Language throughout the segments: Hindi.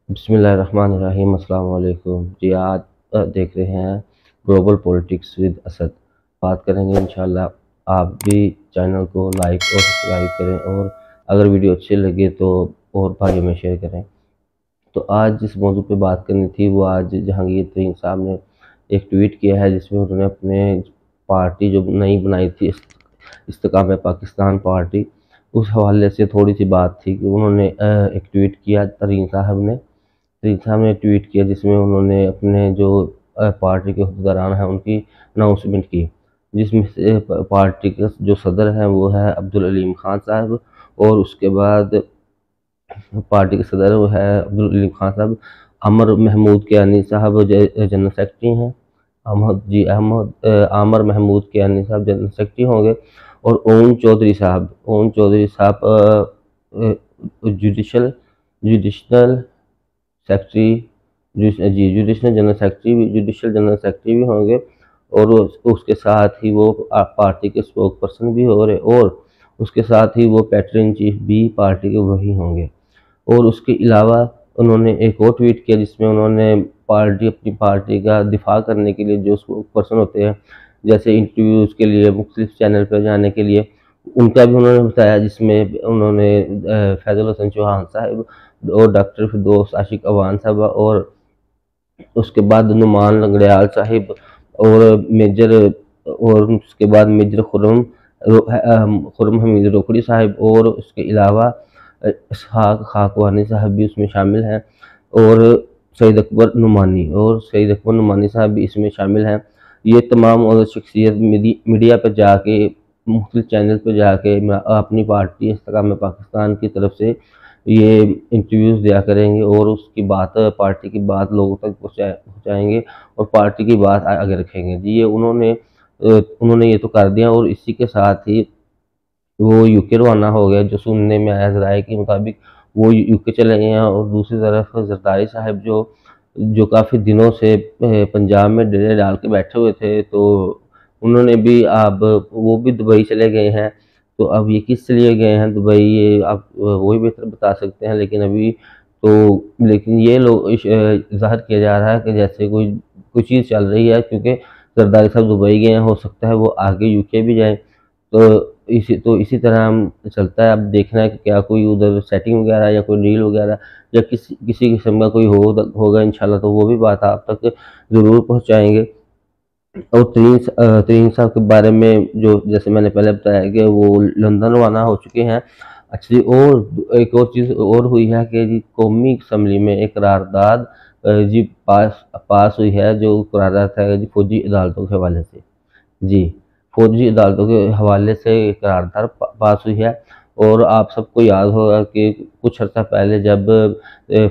बिस्मिल्लाहिर्रहमानिर्रहीम। अस्सलाम वालेकुम जी। आज देख रहे हैं ग्लोबल पॉलिटिक्स विद असद। बात करेंगे इंशाल्लाह। आप भी चैनल को लाइक और सब्सक्राइब करें और अगर वीडियो अच्छी लगे तो और भाइयों में शेयर करें। तो आज जिस मौजू पे बात करनी थी वो आज जहांगीर तरीन साहब ने एक ट्वीट किया है जिसमें उन्होंने अपने पार्टी जो नई बनाई थी इस्तेकाम पाकिस्तान पार्टी, उस हवाले से थोड़ी सी बात थी कि उन्होंने एक ट्वीट किया। तरीन साहब ने ट्वीट किया जिसमें उन्होंने अपने जो पार्टी के हुक्मरान हैं उनकी अनाउंसमेंट की, जिसमें से पार्टी के जो सदर हैं वो है अब्दुल अलीम खान साहब, और उसके बाद पार्टी के सदर वो है अब्दुल अलीम खान साहब। अमर महमूद कियानी साहब जनरल सेक्रेटरी हैं। आमर महमूद कियानी साहब जनरल सेक्रेटरी होंगे। और ओम चौधरी साहब judicial jurisdictional secretary judicial general secretary भी होंगे। और उसके साथ ही वो पार्टी के स्पोक पर्सन भी हो रहे, और उसके साथ ही वो पैटर्न चीफ भी पार्टी के वही होंगे। और उसके अलावा उन्होंने एक और ट्वीट किया जिसमें उन्होंने अपनी पार्टी का दिफा करने के लिए जो स्पोक पर्सन होते हैं, जैसे इंटरव्यूज़ के लिए मुख्तलिफ चैनल पर जाने के लिए, उनका भी उन्होंने बताया, जिसमें उन्होंने फैज़ल हसन चौहान साहब और डॉक्टर फिरदौस आशिक अवान साहब और उसके बाद नुमान लंगड़ियाल साहिब और उसके बाद मेजर खुर्रम हमीद रोकड़ी साहिब, और उसके अलावा इसहाक खाकवानी साहब भी उसमें शामिल हैं, और सईद अकबर नुमानी साहब भी इसमें शामिल हैं। ये तमाम शख्सियत मीडिया पर जाके मुख्तलिफ चैनल पर जाके अपनी पार्टी इस्तेकाम पाकिस्तान की तरफ से ये इंटरव्यूज़ दिया करेंगे और उसकी बात, पार्टी की बात लोगों तक पहुँचाएंगे और पार्टी की बात आगे रखेंगे जी। ये उन्होंने ये तो कर दिया, और इसी के साथ ही वो यूके रवाना हो गया, जो सुनने में आया ज़राए के मुताबिक वो यूके चले गए हैं। और दूसरी तरफ जरदारी साहब जो काफ़ी दिनों से पंजाब में डेरे डाल के बैठे हुए थे, तो उन्होंने भी अब वो भी दुबई चले गए हैं। तो अब ये किस लिए गए हैं दुबई, ये आप वही बेहतर बता सकते हैं। लेकिन ये लोग ज़ाहिर किया जा रहा है कि जैसे कोई चीज़ चल रही है, क्योंकि जरदारी साहब दुबई गए हैं, हो सकता है वो आगे यूके भी जाएँ। इसी तरह हम चलता है। अब देखना है कि क्या कोई उधर सेटिंग वगैरह या कोई डील वगैरह या किसी किस्म का कोई होगा इंशाल्लाह, तो वो भी बात आप तक ज़रूर पहुंचाएंगे। और तरीन साहब के बारे में जो जैसे मैंने पहले बताया कि वो लंदन रवाना हो चुके हैं। एक्चुअली और एक और चीज़ और हुई है कि जी कौमी असम्बली में एक करारदाद जी पास हुई है, जो करारदाद है जी फौजी अदालतों के हवाले से। जी, फौजी अदालतों के हवाले से करारदाद पास हुई है। और आप सबको याद होगा कि कुछ अर्सा पहले जब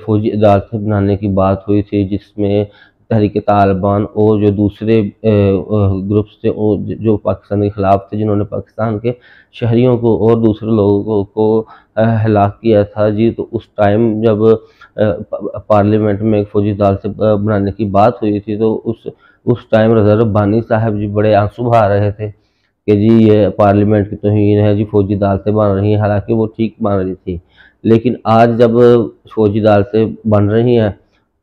फौजी अदालतें बनाने की बात हुई थी, जिसमें तहरीक तालिबान और जो दूसरे ग्रुप्स थे जो पाकिस्तान के ख़िलाफ़ थे, जिन्होंने पाकिस्तान के शहरियों को और दूसरे लोगों को हलाक किया था जी। तो उस टाइम जब पार्लियामेंट में एक फौजी अदालत बनाने की बात हुई थी, तो उस टाइम रज़ा रब्बानी साहब जी बड़े आंसू बहा रहे थे कि जी ये पार्लियामेंट की तौहीन है जी, फौजी अदालतें बन रही हैं। हालांकि वो ठीक बन रही थी, लेकिन आज जब फौजी अदालतें बन रही हैं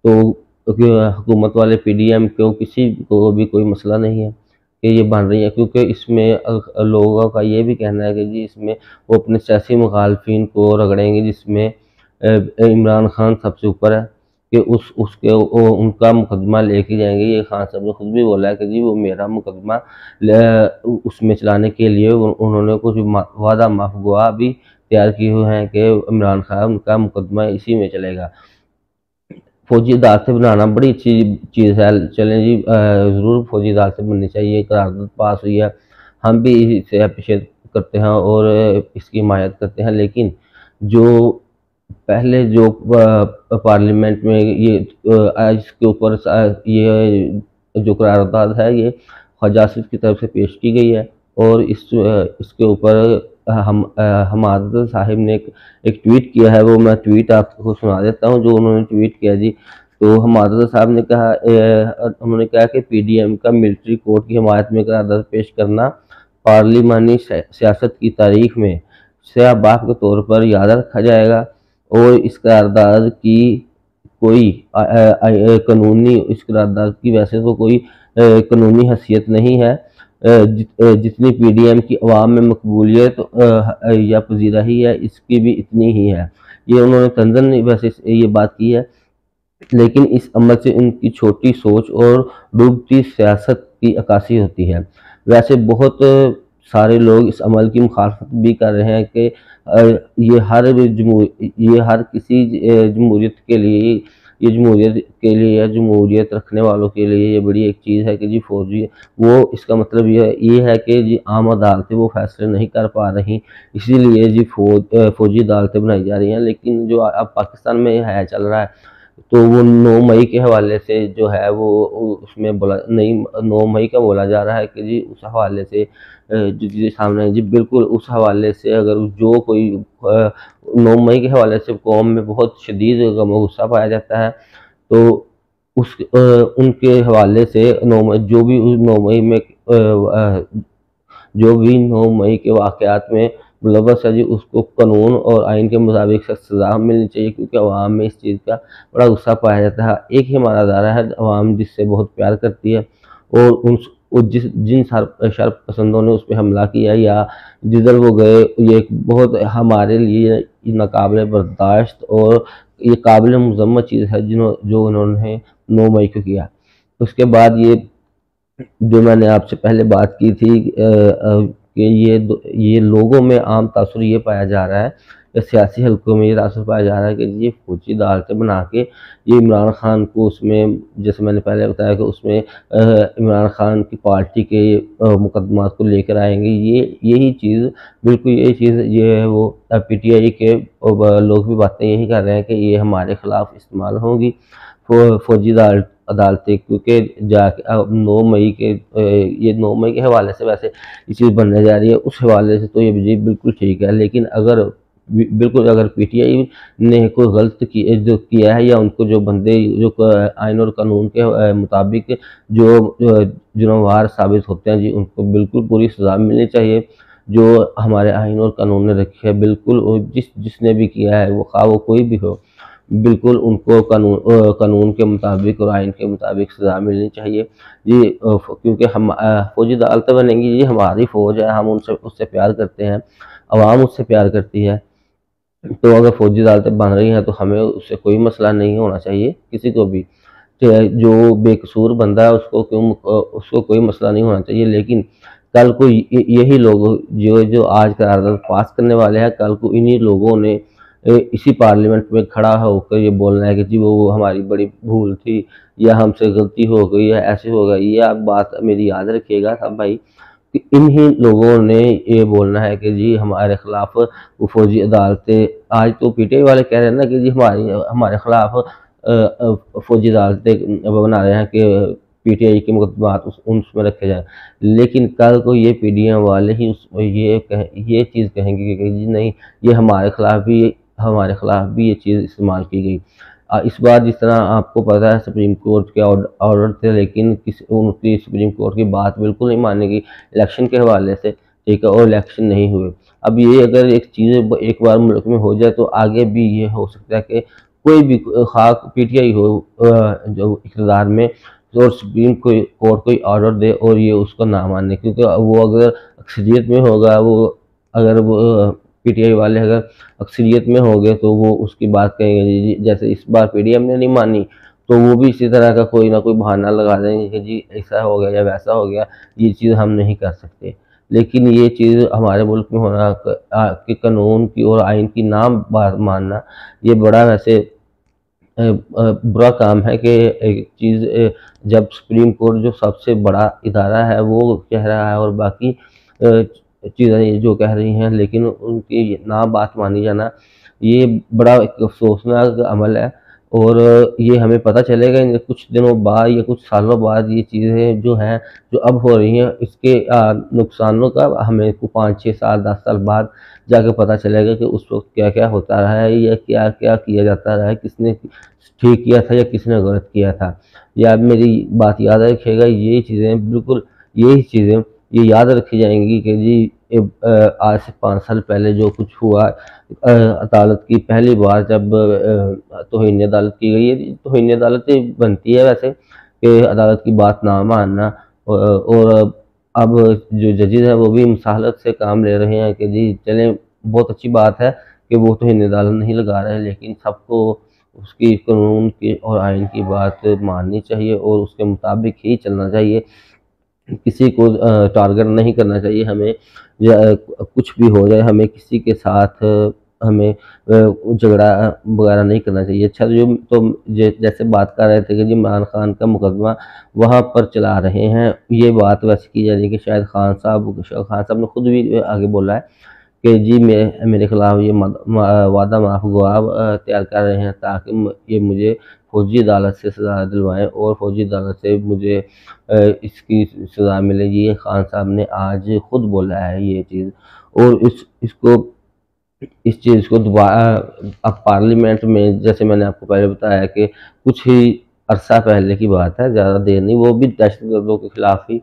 तो हुकूमत वाले पीडीएम को किसी को भी कोई मसला नहीं है कि ये बन रही है, क्योंकि इसमें लोगों का ये भी कहना है कि जी इसमें वो अपने सियासी मुखालफिन को रगड़ेंगे, जिसमें इमरान खान सबसे ऊपर है कि उनका मुकदमा लेके जाएंगे। ये खान साहब ने खुद भी बोला है कि जी वो मेरा मुकदमा उसमें चलाने के लिए उन्होंने कुछ वादा माफगुआ भी तैयार किए हुए हैं कि इमरान खान का मुकदमा इसी में चलेगा। फौजी अदालतें बनाना बड़ी अच्छी चीज़ है। चलें जी, ज़रूर फौजी अदालतें बननी चाहिए। करारदाद पास हुई है, हम भी इसे अप्रिशिएट करते हैं और इसकी हिमायत करते हैं। लेकिन जो पहले जो पार्लियामेंट में ये इसके ऊपर ये जो करारदाद है ये ख्वाजा आसिफ की तरफ से पेश की गई है, और इसके ऊपर हम आदत साहिब ने एक ट्वीट किया है। वो मैं ट्वीट आपको सुना देता हूँ जो उन्होंने ट्वीट किया जी। तो हम आदत साहब ने कहा, उन्होंने कहा कि पीडीएम का मिलिट्री कोर्ट की हिमायत में करारदाद पेश करना पार्लिमानी सियासत की तारीख में स्याह बाब के तौर पर याद रखा जाएगा, और इस करारदाद की कोई कानूनी इस करारदाद की वैसे तो कोई कानूनी हैसियत नहीं है। जितनी पीडीएम की अवाम में मकबूलियत या पजीराही है, इसकी भी इतनी ही है। ये उन्होंने तंजन वैसे ये बात की है, लेकिन इस अमल से उनकी छोटी सोच और डूबती सियासत की अक्कासी होती है। वैसे बहुत सारे लोग इस अमल की मुखालफत भी कर रहे हैं कि ये हर किसी जमहूरियत के लिए, ये जमहूरियत के लिए या जमहूरियत रखने वालों के लिए ये बड़ी एक चीज़ है कि जी फौजी, वो इसका मतलब ये है कि जी आम अदालतें वो फैसले नहीं कर पा रही, इसीलिए जी फौजी अदालतें बनाई जा रही हैं। लेकिन जो अब पाकिस्तान में है चल रहा है, तो वो 9 मई के हवाले से जो है वो उसमें बोला नहीं, 9 मई का बोला जा रहा है कि जी उस हवाले से जो सामने जी बिल्कुल उस हवाले से अगर जो कोई 9 मई के हवाले से कौम में बहुत शदीद गुस्सा पाया जाता है, तो उनके हवाले से 9 मई जो भी 9 मई में जो भी 9 मई के वाक़यात में मुलव्वस है जी, उसको कानून और आइन के मुताबिक सख्त सज़ा मिलनी चाहिए, क्योंकि अवाम में इस चीज़ का बड़ा गुस्सा पाया जाता है। एक ही हमारा अदारा है अवाम जिससे बहुत प्यार करती है, और जिन शर पसंदों ने उस पर हमला किया या जिधर वो गए, ये एक बहुत हमारे लिए नाकाबिले बर्दाश्त और ये काबिल मुज़म्मत चीज़ है जो उन्होंने 9 मई को किया। उसके बाद ये जो मैंने आपसे पहले बात की थी कि ये लोगों में आम तासुर ये पाया जा रहा है, या सियासी हलकों में ये तासुर पाया जा रहा है कि ये फौजी अदालतें बना के ये इमरान खान को उसमें, जैसे मैंने पहले बताया कि उसमें इमरान खान की पार्टी के मुकदमात को लेकर आएंगे। यही चीज़ बिल्कुल यही चीज़ ये है, वो पीटीआई के लोग भी बातें यही कर रहे हैं कि ये हमारे खिलाफ इस्तेमाल होंगी फौजी अदालतें, क्योंकि जाके अब 9 मई के ये 9 मई के हवाले से वैसे ये चीज़ बनने जा रही है, उस हवाले से तो ये जी बिल्कुल ठीक है। लेकिन अगर बिल्कुल अगर पीटीआई ने कोई गलत जो किया है, या उनको जो बंदे जो आइन और कानून के मुताबिक जो जुर्मवार साबित होते हैं जी, उनको बिल्कुल पूरी सज़ा मिलनी चाहिए जो हमारे आइन और कानून ने रखी है। बिल्कुल जिसने भी किया है, वो खा वो कोई भी हो, बिल्कुल उनको कानून के मुताबिक और आइन के मुताबिक सज़ा मिलनी चाहिए जी। क्योंकि हम फौजी अदालतें बनेंगी, ये हमारी फ़ौज है, हम उससे प्यार करते हैं, आवाम उससे प्यार करती है। तो अगर फौजी अदालतें बन रही हैं तो हमें उससे कोई मसला नहीं होना चाहिए किसी को भी। जो बेकसूर बंदा है उसको कोई मसला नहीं होना चाहिए। लेकिन कल को यही लोग जो आज करारदाद पास करने वाले हैं, कल को इन्हीं लोगों ने इसी पार्लियामेंट में खड़ा होकर ये बोलना है कि जी वो हमारी बड़ी भूल थी, या हमसे गलती हो गई है, ऐसे हो गई। ये आप बात मेरी याद रखिएगा सब भाई, कि इन्हीं लोगों ने ये बोलना है कि जी हमारे खिलाफ वो फौजी अदालतें, आज तो पीटीआई वाले कह रहे हैं ना कि जी हमारे खिलाफ फौजी अदालतें बना रहे हैं कि पीटीआई के मुकदमात उसमें रखे जाएं। लेकिन कल को ये पीडीएम वाले ही ये चीज़ कहेंगे कि जी नहीं, ये हमारे खिलाफ भी ये चीज़ इस्तेमाल की गई। इस बार जिस तरह आपको पता है सुप्रीम कोर्ट के ऑर्डर थे, लेकिन उनकी सुप्रीम कोर्ट की बात बिल्कुल नहीं मानेगी इलेक्शन के हवाले से, ठीक है, और इलेक्शन नहीं हुए। अब ये अगर एक चीज़ एक बार मुल्क में हो जाए तो आगे भी ये हो सकता है कि कोई भी खाक पीटीआई हो जो इक़्तिदार में, और सुप्रीम कोर्ट कोई ऑर्डर दे और ये उसको ना माने, क्योंकि वो अगर अक्सरियत में होगा, अगर वो पीटीआई वाले अगर अक्सरियत में हो गए तो वो उसकी बात कहेंगे। जैसे इस बार पीडीएम ने नहीं मानी, तो वो भी इसी तरह का कोई ना कोई बहाना लगा देंगे कि जी ऐसा हो गया या वैसा हो गया, ये चीज़ हम नहीं कर सकते। लेकिन ये चीज़ हमारे मुल्क में होना कि कानून की और आइन की ना बात मानना, ये बड़ा वैसे बुरा काम है कि एक चीज़ जब सुप्रीम कोर्ट जो सबसे बड़ा इदारा है वो कह रहा है और बाकी चीज़ें जो कह रही हैं, लेकिन उनकी ना बात मानी जाना, ये बड़ा एक अफसोसनाक अमल है। और ये हमें पता चलेगा कुछ दिनों बाद या कुछ सालों बाद, ये चीज़ें जो हैं जो अब हो रही हैं, इसके नुकसानों का हमें 5, 6 साल 10 साल बाद जाकर पता चलेगा कि उस वक्त क्या क्या होता रहा है, या क्या क्या किया जाता रहा है, किसने ठीक किया था या किसने गलत किया था। या मेरी बात याद रखिएगा, यही चीज़ें बिल्कुल यही चीज़ें ये याद रखी जाएंगी कि जी आज से 5 साल पहले जो कुछ हुआ, अदालत की पहली बार जब तौहीन अदालत की गई है, तौहीन अदालत ही बनती है वैसे कि अदालत की बात ना मानना। और अब जो जजेज हैं वो भी मुसाहलत से काम ले रहे हैं कि जी चलें, बहुत अच्छी बात है कि वो तौहीन अदालत नहीं लगा रहे हैं, लेकिन सबको उसकी कानून की और आइन की बात माननी चाहिए और उसके मुताबिक ही चलना चाहिए। किसी को टारगेट नहीं करना चाहिए हमें, या कुछ भी हो जाए हमें किसी के साथ हमें झगड़ा वगैरह नहीं करना चाहिए। अच्छा, जो तो जैसे बात कर रहे थे कि जी इमरान खान का मुकदमा वहाँ पर चला रहे हैं, ये बात वैसे की जा रही है कि शायद खान साहब ने खुद भी आगे बोला है कि जी मेरे खिलाफ ये वादा माफ गवाह तैयार कर रहे हैं ताकि ये मुझे फौजी अदालत से सज़ा दिलवाएं और फौजी अदालत से मुझे इसकी सज़ा मिले। ये खान साहब ने आज खुद बोला है ये चीज़। और इस चीज़ को दोबारा अब पार्लियामेंट में, जैसे मैंने आपको पहले बताया कि कुछ ही अरसा पहले की बात है, ज़्यादा देर नहीं, वो भी दहशतगर्दों के खिलाफ ही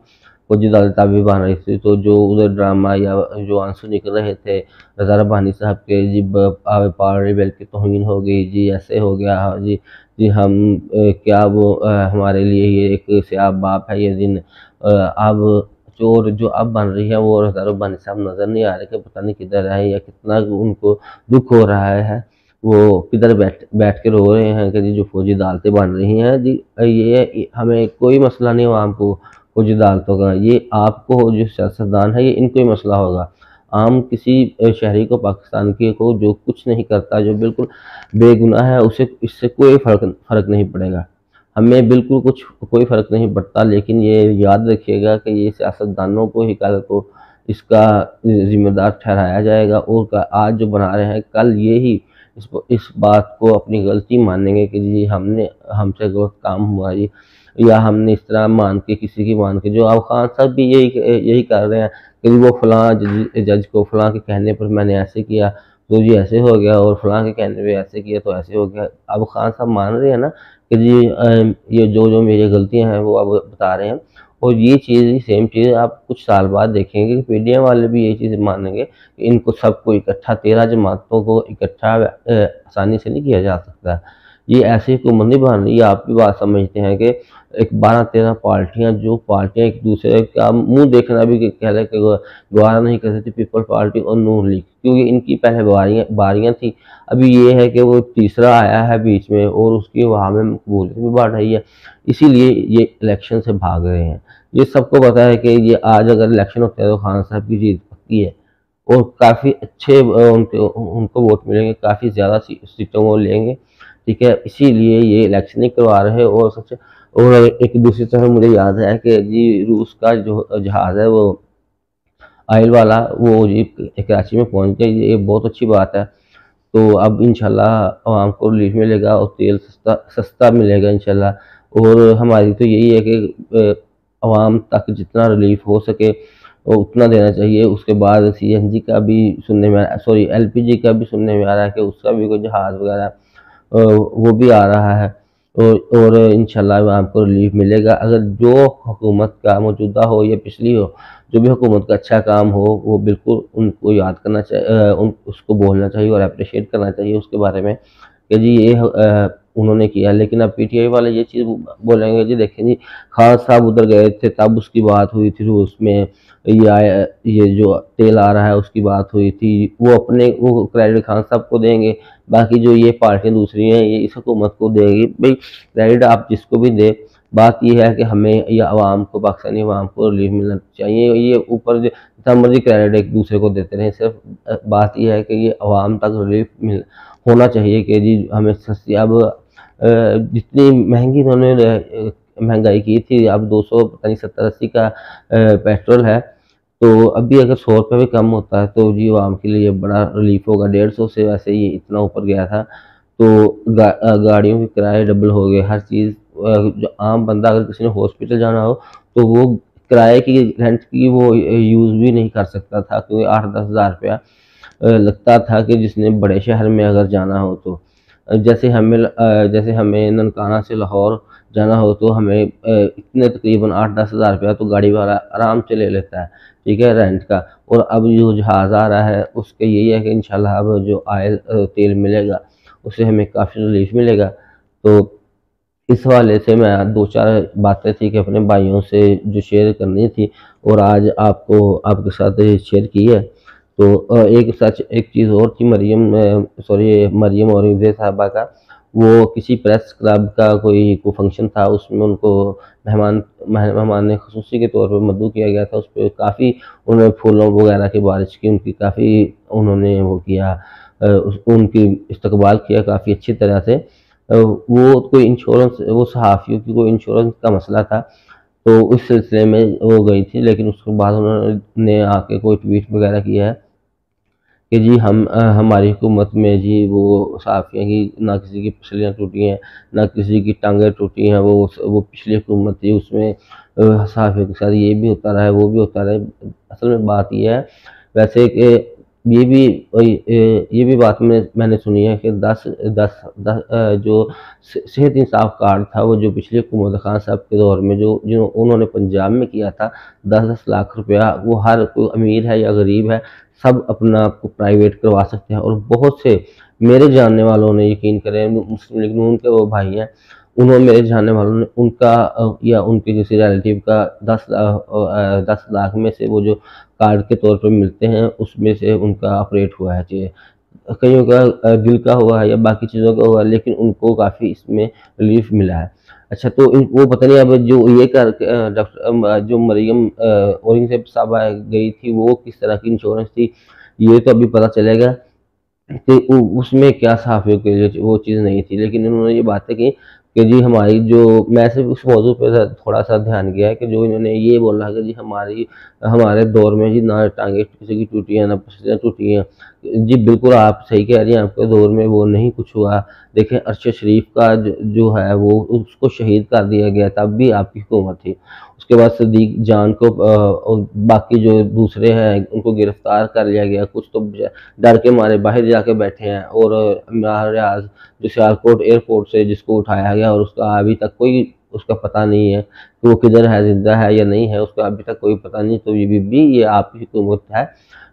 फौजी अदालत भी बन रही थी। तो जो उधर ड्रामा या जो आंसू निकल रहे थे रज़ा रब्बानी साहब के, जी पावरी बेल की तौहीन हो गई, जी ऐसे हो गया, हाँ जी जी हम क्या वो हमारे लिए ये एक स्याह बाप है ये दिन। अब चोर जो अब बन रही है वो रज़ा रब्बानी साहब नज़र नहीं आ रहे कि पता नहीं किधर है या कितना उनको दुख हो रहा है, वो किधर बैठ के रो रहे हैं कि जी जो फौजी अदालतें बन रही हैं जी, ये हमें कोई मसला नहीं आवाम को फौजी अदालतों का, ये आपको जो सियासतदान है ये इनको ही मसला होगा। आम किसी शहरी को, पाकिस्तान के को जो कुछ नहीं करता, जो बिल्कुल बेगुनाह है, उसे इससे कोई फ़र्क नहीं पड़ेगा। हमें बिल्कुल कोई फ़र्क नहीं पड़ता, लेकिन ये याद रखिएगा कि ये सियासतदानों को ही कल को इसका ज़िम्मेदार ठहराया जाएगा और आज जो बना रहे हैं कल ये ही इस बात को अपनी गलती मानेंगे कि जी हमसे गलत काम हुआ जी, या हमने इस तरह मान के किसी की मान के, जो अब खान साहब भी यही कर रहे हैं कि वो फलां जज को फलां के कहने पर मैंने ऐसे किया तो जी ऐसे हो गया, और फलां के कहने पे ऐसे किया तो ऐसे हो गया। अब खान साहब मान रहे हैं ना कि जी ये जो मेरी गलतियां हैं वो अब बता रहे हैं। और ये चीज़ सेम चीज़ आप कुछ साल बाद देखेंगे कि पीडीएम वाले भी ये चीज़ मानेंगे कि इनको सबको इकट्ठा 13 जमातों को इकट्ठा आसानी से नहीं किया जा सकता। ये ऐसी हुकूमत नहीं बन रही। आप भी बात समझते हैं कि एक 12-13 पार्टियां, जो पार्टियां एक दूसरे का मुंह देखना भी कह रहे कि गवारा नहीं कर सकती, पीपल पार्टी और नून लीग, क्योंकि इनकी पहले बारियां थी। अभी ये है कि वो तीसरा आया है बीच में और उसकी वहाँ में मकबूलियत भी बढ़ रही है, इसीलिए ये इलेक्शन से भाग रहे हैं। ये सबको पता है कि ये आज अगर इलेक्शन होते हैं तो खान साहब की जीत पक्की है और काफ़ी अच्छे उनको वोट मिलेंगे, काफ़ी ज़्यादा सीटों वो लेंगे, ठीक है। इसीलिए ये इलेक्शन नहीं करवा रहे। और एक दूसरी तरफ मुझे याद है कि जी रूस का जो जहाज़ है वो ऑयल वाला, वो जी कराची में पहुंच गया, ये बहुत अच्छी बात है। तो अब इंशाल्लाह आवाम को रिलीफ मिलेगा और तेल सस्ता मिलेगा इंशाल्लाह। और हमारी तो यही है कि आवाम तक जितना रिलीफ हो सके उतना देना चाहिए। उसके बाद सीएनजी का भी सुनने में, सॉरी एलपीजी का भी सुनने में आ रहा है कि उसका भी कोई जहाज़ वगैरह वो भी आ रहा है। और इंशाल्लाह आपको रिलीफ मिलेगा। अगर जो हुकूमत का मौजूदा हो या पिछली हो, जो भी हुकूमत का अच्छा काम हो वो बिल्कुल उनको याद करना चाहिए, उसको बोलना चाहिए और अप्रिशिएट करना चाहिए उसके बारे में कि जी ये उन्होंने किया। लेकिन अब पीटीआई वाले ये चीज़ बोलेंगे जी देखें जी खान साहब उधर गए थे तब उसकी बात हुई थी रूस में, या ये जो तेल आ रहा है उसकी बात हुई थी, वो क्रेडिट खान साहब को देंगे, बाकी जो ये पार्टियां दूसरी हैं ये इस हुकूमत को देगी। भाई क्रेडिट आप जिसको भी दे, बात ये है कि हमें या आवाम को, पाकिस्तानी आवाम को रिलीफ मिलना चाहिए। ये ऊपर जितना मर्जी क्रेडिट एक दूसरे को देते रहे, सिर्फ बात ये है कि ये आवाम तक रिलीफ होना चाहिए कि जी हमें सस्ती, अब जितनी महंगी इन्होंने महंगाई की थी, अब 200 पता नहीं 70-80 का पेट्रोल है, तो अभी अगर 100 रुपये भी कम होता है तो जी आवाम के लिए बड़ा रिलीफ होगा। 150 से वैसे ही इतना ऊपर गया था, तो गाड़ियों के किराए डबल हो गए, हर चीज़। जो आम बंदा अगर किसी ने हॉस्पिटल जाना हो तो वो किराए की, रेंट की वो यूज़ भी नहीं कर सकता था, क्योंकि 8-10 हज़ार रुपया लगता था कि जिसने बड़े शहर में अगर जाना हो तो। जैसे हमें ननकाना से लाहौर जाना हो तो हमें इतने तकरीबन 8-10 हज़ार रुपया तो गाड़ी वाला आराम से ले लेता है, ठीक है, रेंट का। और अब जो जहाज़ आ रहा है उसके यही है कि इंशाल्लाह अब जो ऑयल तेल मिलेगा उससे हमें काफ़ी रिलीफ मिलेगा। तो इस हवाले से मैं 2-4 बातें थी कि अपने भाइयों से जो शेयर करनी थी और आज आपके साथ शेयर की है। तो एक चीज़ और थी, मरियम और इंद्र साहबा का, वो किसी प्रेस क्लब का कोई फंक्शन था, उसमें उनको मेहमान ने ख़ुसूसी के तौर पे मदऊ किया गया था। उस पे काफ़ी उन्होंने फूलों वगैरह की बारिश की, उनकी काफ़ी उन्होंने वो किया, उनकी इस्तकबाल किया काफ़ी अच्छी तरह से। वो कोई इंश्योरेंस, वो सहाफ़ियों की कोई इंश्योरेंस का मसला था, तो उस सिलसिले में वो गई थी। लेकिन उसके बाद उन्होंने आके कोई ट्वीट वगैरह किया है कि जी हमारी हुकूमत में जी वो सहाफ़ियों की ना किसी की पसलियाँ टूटी हैं, ना किसी की टांगें टूटी हैं। वो पिछली हुकूमत थी, उसमें सहाफ़ियों के साथ ये भी होता रहा है, वो भी होता रहा है। असल में बात ये है वैसे कि ये भी बात मैंने सुनी है कि 10 जो सेहत इंसाफ कार्ड था, वो जो पिछले हुकूमत खान साहब के दौर में जो उन्होंने पंजाब में किया था, 10-10 लाख रुपया, वो हर कोई अमीर है या गरीब है, सब अपना आपको प्राइवेट करवा सकते हैं। और बहुत से मेरे जानने वालों ने, यकीन करें, मुस्लिम लीग नून के वो भाई हैं, उन्होंने, मेरे जानने वालों ने उनका या उनके किसी रिलेटिव का 10 लाख में से वो जो कार्ड के तौर पर मिलते हैं उसमें से उनका ऑपरेट हुआ है। कईयों का दिल का हुआ है या बाकी चीज़ों का हुआ है, लेकिन उनको काफ़ी इसमें रिलीफ मिला है। अच्छा, तो वो पता नहीं अब जो ये डॉक्टर जो मरियम औरंगज़ेब साहबा गई थी, वो किस तरह की इंश्योरेंस थी, ये तो अभी पता चलेगा कि उसमें क्या सहाफ़ियों के लिए वो चीज़ नहीं थी। लेकिन इन्होंने ये बातें की कि जी हमारी जो, मैं सिर्फ उस मौजू पे थोड़ा सा ध्यान गया है कि जो इन्होंने ये बोला कि जी हमारे दौर में जी ना टांगे किसी की टूटी हैं, ना पसलियाँ टूटी हैं। जी बिल्कुल आप सही कह रही हैं, आपके दौर में वो नहीं कुछ हुआ। देखें, अरशद शरीफ का जो है वो उसको शहीद कर दिया गया, तब भी आपकी हुकूमत थी। उसके बाद सदीक जान को और बाकी जो दूसरे हैं उनको गिरफ्तार कर लिया गया, कुछ तो डर के मारे बाहर जाके बैठे हैं। और महाराज जो सियालकोट एयरपोर्ट से जिसको उठाया गया और उसका अभी तक कोई उसका पता नहीं है कि वो किधर है, जिंदा है या नहीं है, उसका अभी तक कोई पता नहीं। तो ये भी ये आपकी हुकूमत है,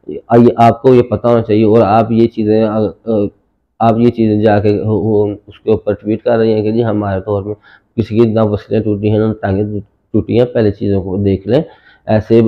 ये आपको ये पता होना चाहिए। और आप ये चीज़ें जाके उसके ऊपर ट्वीट कर रही हैं कि जी हमारे दौर में किसी की ना वसलें टूटी हैं, ना टांगें टूटी हैं। पहले चीज़ों को देख लें। ऐसे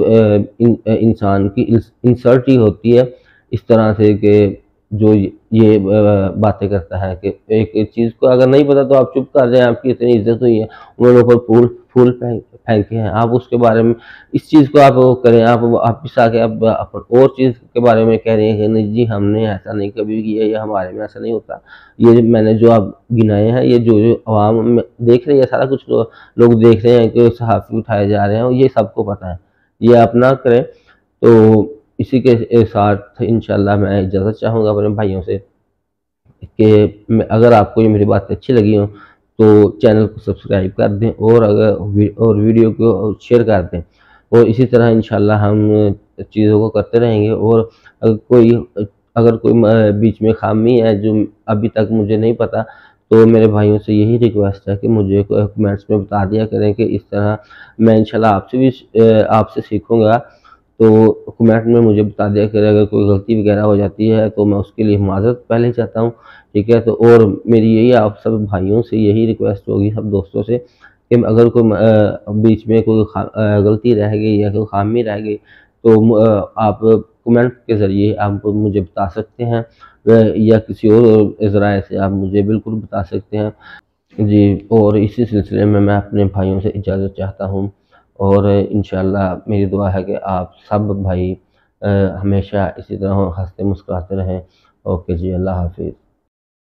इंसान की इंसल्ट ही होती है इस तरह से कि जो ये बातें करता है कि एक चीज़ को अगर नहीं पता तो आप चुप कर जाएं, आपकी इतनी इज्जत हुई है, उन्होंने ऊपर फूल फूल फेंके हैं, आप उसके बारे में इस चीज़ को आप वो करें, आप इस आके आप और चीज़ के बारे में कह रहे हैं कि नहीं जी हमने ऐसा नहीं कभी किया या हमारे में ऐसा नहीं होता। ये मैंने जो आप गिनाए हैं, ये जो आवाम में देख रही है, सारा कुछ लोग देख रहे हैं कि सहाफ़ी उठाए जा रहे हैं, और ये सबको पता है। ये आप ना करें। तो इसी के साथ इंशाल्लाह मैं इजाज़त चाहूँगा अपने भाइयों से कि अगर आपको ये मेरी बातें अच्छी लगी हो तो चैनल को सब्सक्राइब कर दें, और वीडियो को शेयर कर दें। और इसी तरह इंशाल्लाह हम चीज़ों को करते रहेंगे। और अगर कोई बीच में खामी है जो अभी तक मुझे नहीं पता, तो मेरे भाइयों से यही रिक्वेस्ट है कि मुझे कमेंट्स में बता दिया करें कि इस तरह मैं इंशाल्लाह आपसे सीखूँगा। तो कमेंट में मुझे बता दिया करें अगर कोई गलती वगैरह हो जाती है, तो मैं उसके लिए माज़रत पहले ही चाहता हूँ, ठीक है। तो और मेरी यही आप सब भाइयों से यही रिक्वेस्ट होगी, सब दोस्तों से, कि अगर कोई बीच में कोई गलती रह गई या कोई खामी रह गई, तो आप कमेंट के ज़रिए आप मुझे बता सकते हैं, या किसी और ज़राए से आप मुझे बिल्कुल बता सकते हैं जी। और इसी सिलसिले में मैं अपने भाइयों से इजाज़त चाहता हूँ। और इंशाल्लाह मेरी दुआ है कि आप सब भाई हमेशा इसी तरह हँसते मुस्कुराते रहें। ओके जी, अल्लाह हाफ़िज़।